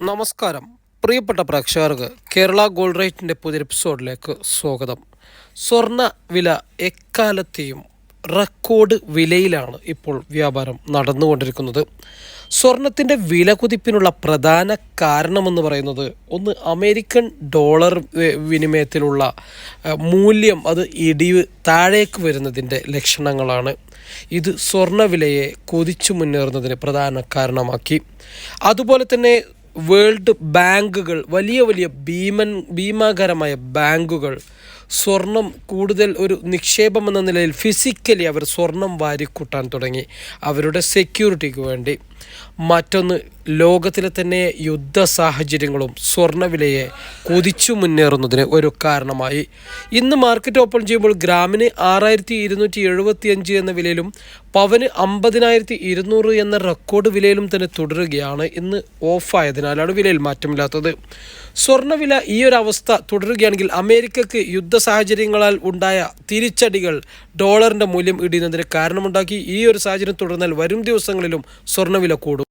നമസ്കാരം പ്രിയപ്പെട്ട പ്രേക്ഷകർക്ക് കേരള ഗോൾഡ് റേറ്റിൻ്റെ പുതിയ എപ്പിസോഡിലേക്ക് സ്വാഗതം. സ്വർണ്ണ വില എക്കാലത്തെയും റെക്കോർഡ് വിലയിലാണ് ഇപ്പോൾ വ്യാപാരം നടന്നുകൊണ്ടിരിക്കുന്നത്. സ്വർണത്തിൻ്റെ വില കുതിപ്പിനുള്ള പ്രധാന കാരണമെന്ന് പറയുന്നത് ഒന്ന് അമേരിക്കൻ ഡോളർ വിനിമയത്തിലുള്ള മൂല്യം അത് ഇടിവ് താഴേക്ക് വരുന്നതിൻ്റെ ലക്ഷണങ്ങളാണ്. ഇത് സ്വർണ്ണവിലയെ കുതിച്ചു മുന്നേറുന്നതിന് പ്രധാന കാരണമാക്കി. അതുപോലെ തന്നെ വേൾഡ് ബാങ്കുകൾ വലിയ വലിയ ഭീമാകരമായ ബാങ്കുകൾ സ്വർണം കൂടുതൽ ഒരു നിക്ഷേപം എന്ന നിലയിൽ ഫിസിക്കലി അവർ സ്വർണം വാരിക്കൂട്ടാൻ തുടങ്ങി അവരുടെ സെക്യൂരിറ്റിക്ക് വേണ്ടി. മറ്റൊന്ന് ലോകത്തിലെ തന്നെ യുദ്ധ സാഹചര്യങ്ങളും സ്വർണ്ണവിലയെ കുതിച്ചു മുന്നേറുന്നതിന് ഒരു കാരണമായി. ഇന്ന് മാർക്കറ്റ് ഓപ്പൺ ചെയ്യുമ്പോൾ ഗ്രാമിന് 6275 എന്ന വിലയിലും പവന് 50,200 എന്ന റെക്കോർഡ് വിലയിലും തന്നെ തുടരുകയാണ്. ഇന്ന് ഓഫായതിനാലാണ് വിലയിൽ മാറ്റമില്ലാത്തത്. സ്വർണ്ണവില ഈ ഒരു അവസ്ഥ തുടരുകയാണെങ്കിൽ അമേരിക്കക്ക് യുദ്ധ സാഹചര്യങ്ങളാൽ ഉണ്ടായ തിരിച്ചടികൾ ഡോളറിൻ്റെ മൂല്യം ഇടിയുന്നതിന് കാരണമുണ്ടാക്കി. ഈ ഒരു സാഹചര്യം തുടർന്നാൽ വരും ദിവസങ്ങളിലും സ്വർണ്ണവില കൂടും.